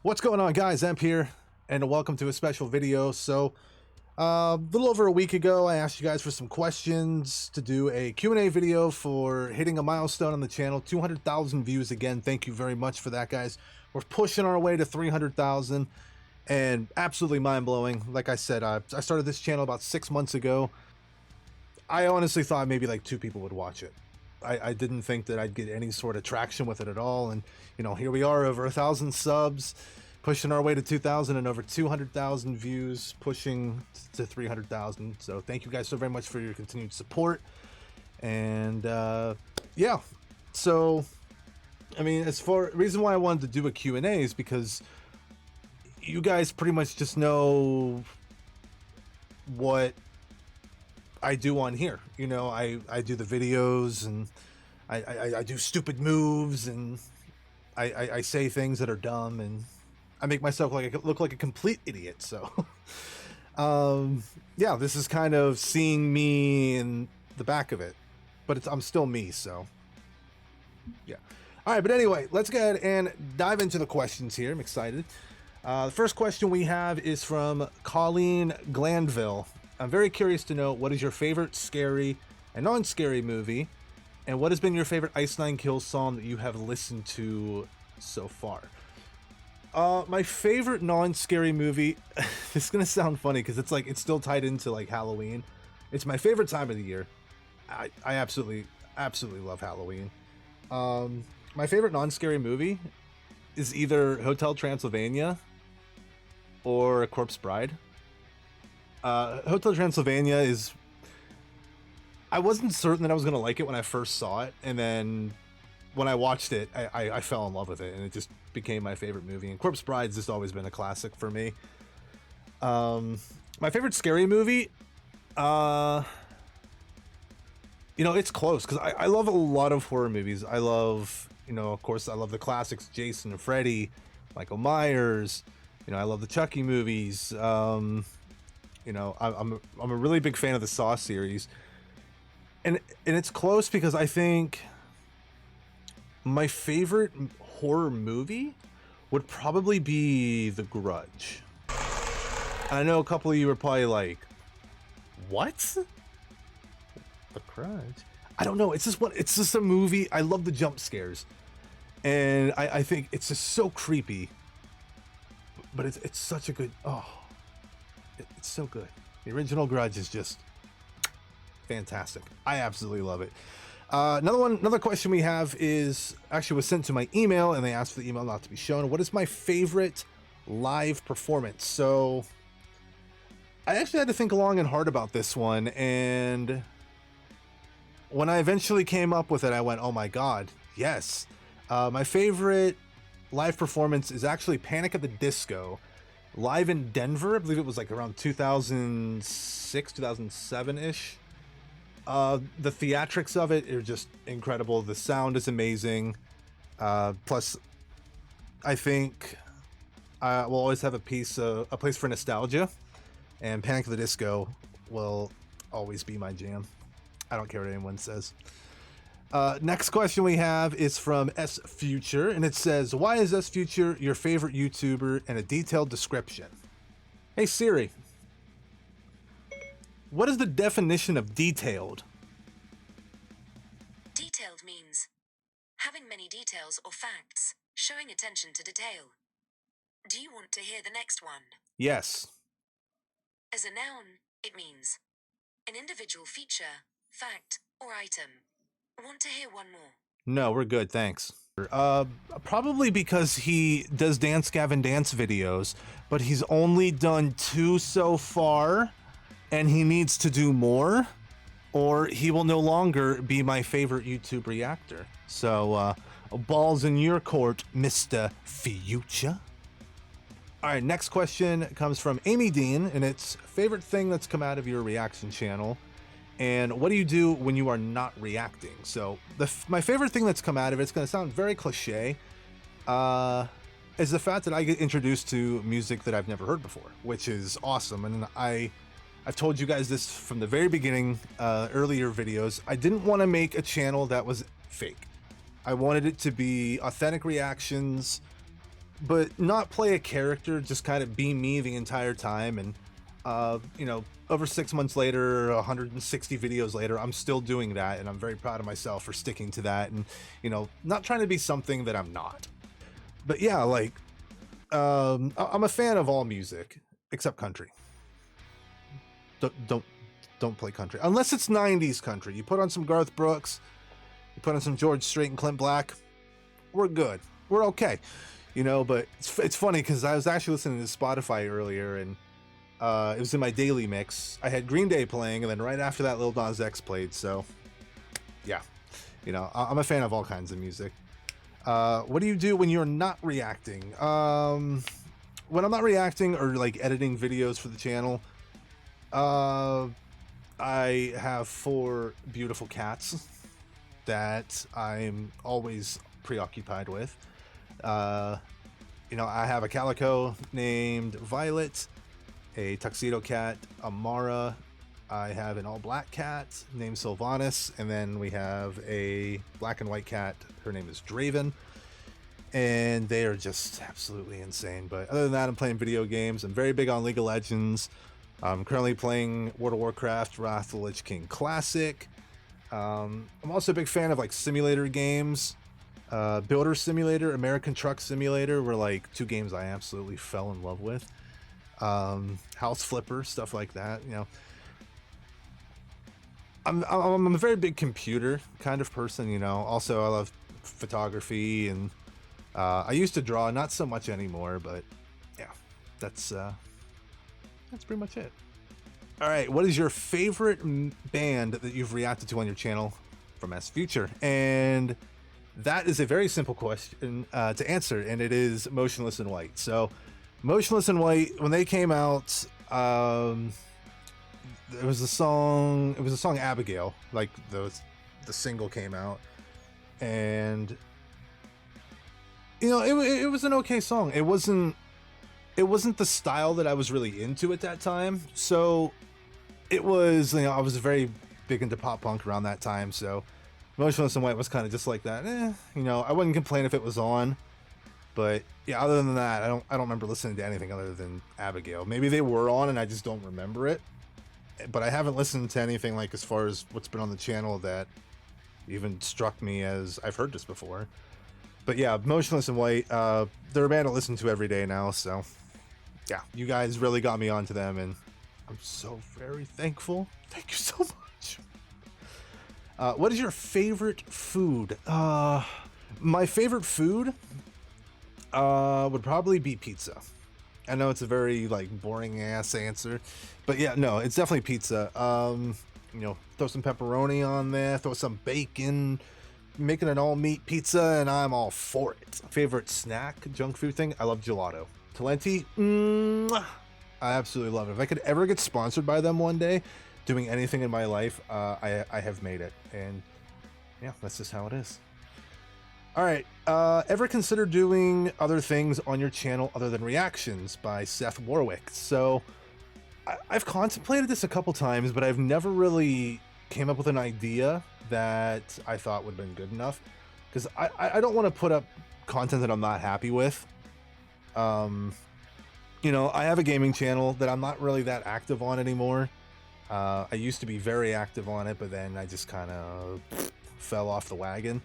What's going on, guys? Emp here, and welcome to a special video. So a little over a week ago, I asked you guys for some questions to do a Q&A video for hitting a milestone on the channel. 200,000 views again. Thank you very much for that, guys. We're pushing our way to 300,000, and absolutely mind-blowing. Like I said, I started this channel about 6 months ago. I honestly thought maybe like 2 people would watch it. I didn't think that I'd get any sort of traction with it at all, and you know, here we are, over 1,000 subs, pushing our way to 2,000 and over 200,000 views, pushing to 300,000. So thank you guys so very much for your continued support. And yeah, so I mean, reason why I wanted to do a Q&A is because you guys pretty much just know what I do on here. You know, I do the videos, and I do stupid moves, and I say things that are dumb, and I make myself look like a complete idiot. So yeah, this is kind of seeing me in the back of it, but I'm still me. So yeah. All right, but anyway, let's go ahead and dive into the questions here. I'm excited. The first question we have is from Colleen Glanville. I'm very curious to know, what is your favorite scary and non-scary movie, and what has been your favorite Ice Nine Kills song that you have listened to so far? My favorite non-scary movie, this is gonna sound funny because it's still tied into like Halloween. It's my favorite time of the year. I absolutely love Halloween. My favorite non-scary movie is either Hotel Transylvania or A Corpse Bride. Hotel Transylvania is, I wasn't certain that I was gonna like it when I first saw it, and then when I watched it, I fell in love with it, and it just became my favorite movie. And Corpse Bride's just always been a classic for me. My favorite scary movie, you know, it's close because I love a lot of horror movies. I love, you know, of course, I love the classics: Jason and Freddy, Michael Myers. You know, I love the Chucky movies. You know, I'm a really big fan of the Saw series, and it's close because I think my favorite horror movie would probably be The Grudge. I know a couple of you are probably like, "What? The Grudge?" I don't know. It's just a movie. I love the jump scares, and I think it's just so creepy. But it's such a good. Oh. It's so good. The original Grudge is just fantastic. I absolutely love it. Another question we have was sent to my email, and they asked for the email not to be shown. What is my favorite live performance? So I actually had to think long and hard about this one, and when I eventually came up with it, I went, oh my god, yes. My favorite live performance is actually Panic at the Disco, live in Denver. I believe it was like around 2006, 2007-ish. The theatrics of it are just incredible. The sound is amazing. Plus, I think we'll always have a place for nostalgia, and Panic at the Disco will always be my jam. I don't care what anyone says. Next question we have is from S Future, and it says, why is S Future your favorite YouTuber, and a detailed description? Hey Siri, what is the definition of detailed? Detailed means having many details or facts, showing attention to detail. Do you want to hear the next one? Yes. As a noun, it means an individual feature, fact, or item. Want to hear one more? No, we're good, thanks. Probably because he does Dance Gavin Dance videos, but he's only done 2 so far, and he needs to do more, or he will no longer be my favorite YouTube reactor. So, balls in your court, Mr. Future. All right, next question comes from Amy Dean, and it's favorite thing that's come out of your reaction channel, and what do you do when you are not reacting? So my favorite thing that's come out of it, it's going to sound very cliche, is the fact that I get introduced to music that I've never heard before, which is awesome. And I've told you guys this from the very beginning, earlier videos. I didn't want to make a channel that was fake. I wanted it to be authentic reactions, but not play a character, just kind of be me the entire time. And over 6 months later, 160 videos later, I'm still doing that, and I'm very proud of myself for sticking to that, and not trying to be something that I'm not. But yeah, like I'm a fan of all music except country. Don't play country unless it's 90s country. You put on some Garth Brooks, you put on some George Strait and Clint Black, we're good, we're okay. But it's funny because I was actually listening to Spotify earlier, and it was in my daily mix. I had Green Day playing, and then right after that, Lil Nas X played. So yeah, I'm a fan of all kinds of music. What do you do when you're not reacting? When I'm not reacting or like editing videos for the channel, I have 4 beautiful cats that I'm always preoccupied with. I have a calico named Violet, a tuxedo cat, Amara. I have an all black cat named Sylvanas, and then we have a black and white cat. Her name is Draven, and they are just absolutely insane. But other than that, I'm playing video games. I'm very big on League of Legends. I'm currently playing World of Warcraft Wrath of the Lich King Classic. I'm also a big fan of like simulator games. Builder Simulator, American Truck Simulator were like 2 games I absolutely fell in love with. House Flipper, stuff like that. I'm a very big computer kind of person. Also I love photography, and I used to draw, not so much anymore, but yeah, that's pretty much it. All right, what is your favorite band that you've reacted to on your channel from S Future? And that is a very simple question to answer, and it is Motionless in White. So Motionless in White, when they came out, it was a song Abigail, like the single came out, and it was an okay song. It wasn't the style that I was really into at that time. So it was, I was very big into pop punk around that time. So Motionless in White was kind of just like that. I wouldn't complain if it was on. But yeah, other than that, I don't remember listening to anything other than Abigail. Maybe they were on and I just don't remember it. But I haven't listened to anything like as far as what's been on the channel that even struck me as I've heard this before. But yeah, Motionless in White, they're a band I listen to every day now. So yeah, you guys really got me onto them, and I'm so very thankful. Thank you so much. What is your favorite food? My favorite food would probably be pizza. I know it's a very like boring ass answer, but yeah, no, it's definitely pizza. Throw some pepperoni on there, throw some bacon, making an all meat pizza, and I'm all for it. Favorite snack, junk food thing? I love gelato. Talenti, I absolutely love it. If I could ever get sponsored by them one day, doing anything in my life, I have made it. And yeah, that's just how it is. All right. Ever consider doing other things on your channel other than reactions by Seth Warwick? So I've contemplated this a couple times, but I've never really came up with an idea that I thought would have been good enough, because I don't want to put up content that I'm not happy with. I have a gaming channel that I'm not really that active on anymore. I used to be very active on it, but then I just kind of fell off the wagon.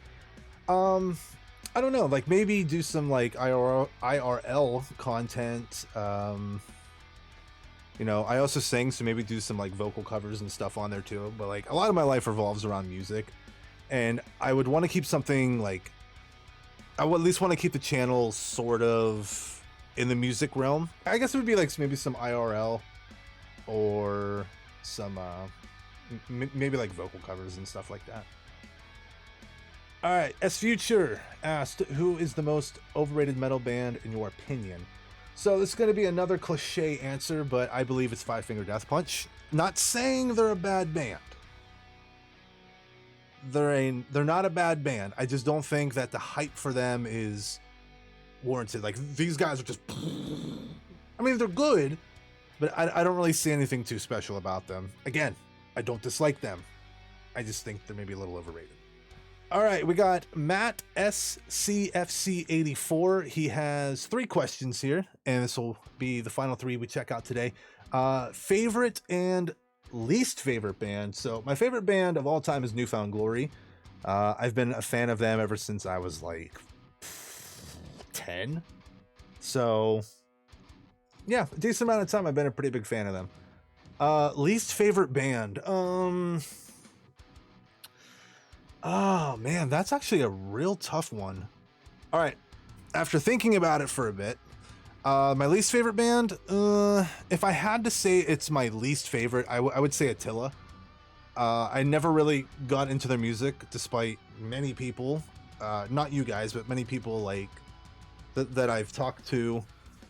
I don't know, like maybe do some like IRL content. I also sing, so maybe do some like vocal covers and stuff on there too. But like a lot of my life revolves around music, and I would want to keep something like, I would at least want to keep the channel sort of in the music realm. I guess it would be like maybe some IRL or some maybe like vocal covers and stuff like that. All right, S Future asked, who is the most overrated metal band in your opinion? So this is going to be another cliche answer, but I believe it's Five Finger Death Punch. Not saying they're a bad band. They're not a bad band. I just don't think that the hype for them is warranted. Like, these guys are just, I mean, they're good, but I don't really see anything too special about them. Again, I don't dislike them. I just think they're maybe a little overrated. All right, we got Matt SCFC84. He has 3 questions here, and this will be the final 3 we check out today. Favorite and least favorite band. So my favorite band of all time is Newfound Glory. I've been a fan of them ever since I was like 10. So yeah, a decent amount of time I've been a pretty big fan of them. Least favorite band. Oh man, that's actually a real tough one. All right, after thinking about it for a bit, my least favorite band, if I had to say it's my least favorite, I would say Attila. I never really got into their music, despite many people, not you guys, but many people like that I've talked to,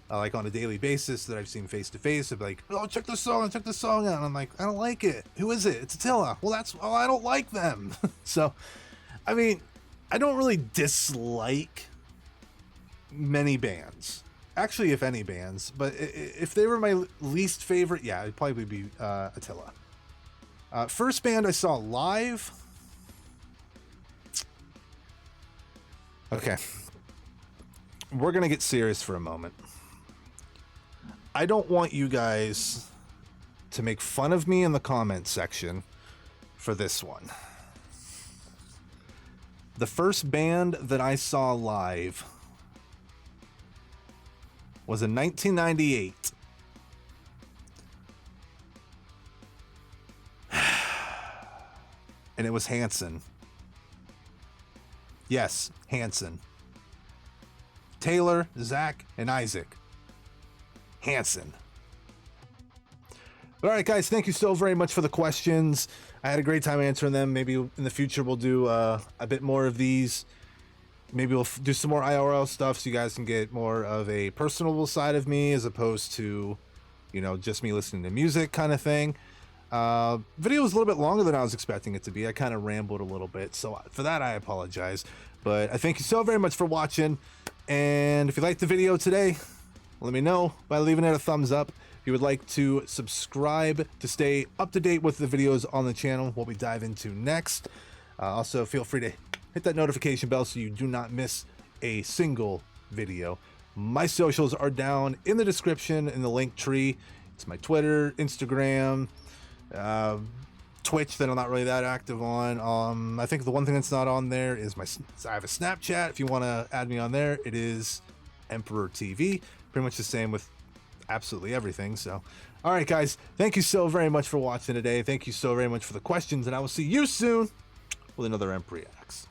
like on a daily basis, that I've seen face to face. They're like, "Oh, check this song out," and I'm like, "I don't like it. Who is it? It's Attila." Well, I don't like them. So, I mean, I don't really dislike many bands. Actually, if any bands, but if they were my least favorite, yeah, it'd probably be Attila. First band I saw live. Okay. We're going to get serious for a moment. I don't want you guys to make fun of me in the comment section for this one. The first band that I saw live was in 1998. And it was Hanson. Yes, Hanson. Taylor, Zach, and Isaac. Hanson. All right, guys, thank you so very much for the questions. I had a great time answering them. Maybe in the future we'll do a bit more of these. Maybe we'll do some more IRL stuff so you guys can get more of a personable side of me as opposed to, just me listening to music kind of thing. Video was a little bit longer than I was expecting it to be. I kind of rambled a little bit, so for that I apologize. But I thank you so very much for watching. And if you liked the video today, let me know by leaving it a thumbs up. If you would like to subscribe to stay up to date with the videos on the channel, what we dive into next. Also, feel free to hit that notification bell so you do not miss a single video. My socials are down in the description in the link tree. It's my Twitter, Instagram, Twitch that I'm not really that active on. I think the one thing that's not on there is I have a Snapchat. If you want to add me on there, it is Emperor TV. Pretty much the same with absolutely everything. So, all right, guys, thank you so very much for watching today. Thank you so very much for the questions, and I will see you soon with another Emp Reacts.